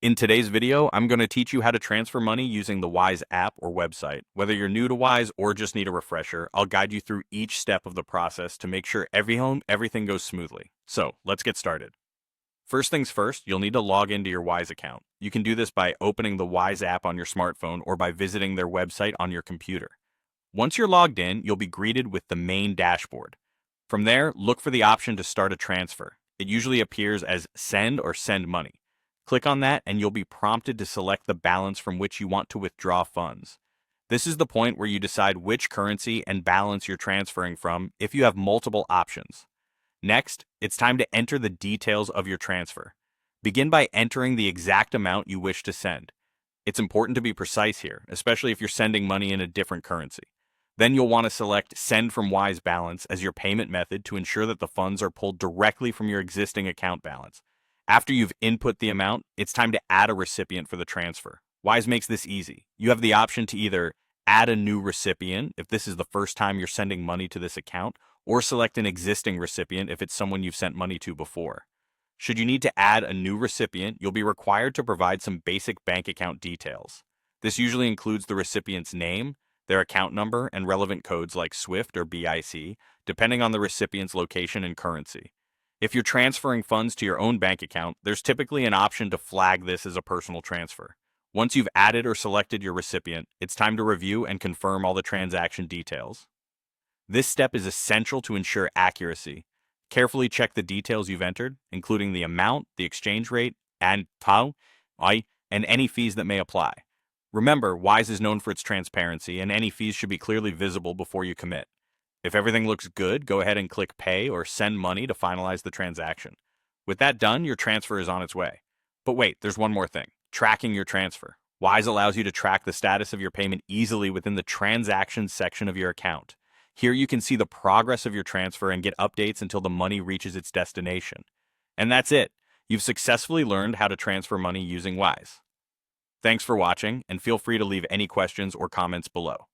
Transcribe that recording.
In today's video, I'm going to teach you how to transfer money using the Wise app or website. Whether you're new to Wise or just need a refresher, I'll guide you through each step of the process to make sure everything goes smoothly. So, let's get started. First things first, you'll need to log into your Wise account. You can do this by opening the Wise app on your smartphone or by visiting their website on your computer. Once you're logged in, you'll be greeted with the main dashboard. From there, look for the option to start a transfer. It usually appears as Send or Send Money. Click on that and you'll be prompted to select the balance from which you want to withdraw funds. This is the point where you decide which currency and balance you're transferring from if you have multiple options. Next, it's time to enter the details of your transfer. Begin by entering the exact amount you wish to send. It's important to be precise here, especially if you're sending money in a different currency. Then you'll want to select Send from Wise Balance as your payment method to ensure that the funds are pulled directly from your existing account balance. After you've input the amount, it's time to add a recipient for the transfer. Wise makes this easy. You have the option to either add a new recipient if this is the first time you're sending money to this account, or select an existing recipient if it's someone you've sent money to before. Should you need to add a new recipient, you'll be required to provide some basic bank account details. This usually includes the recipient's name, their account number, and relevant codes like SWIFT or BIC, depending on the recipient's location and currency. If you're transferring funds to your own bank account, there's typically an option to flag this as a personal transfer. Once you've added or selected your recipient, it's time to review and confirm all the transaction details. This step is essential to ensure accuracy. Carefully check the details you've entered, including the amount, the exchange rate, and any fees that may apply. Remember, Wise is known for its transparency, and any fees should be clearly visible before you commit. If everything looks good, go ahead and click Pay or Send Money to finalize the transaction. With that done, your transfer is on its way. But wait, there's one more thing. Tracking your transfer. Wise allows you to track the status of your payment easily within the Transactions section of your account. Here you can see the progress of your transfer and get updates until the money reaches its destination. And that's it. You've successfully learned how to transfer money using Wise. Thanks for watching, and feel free to leave any questions or comments below.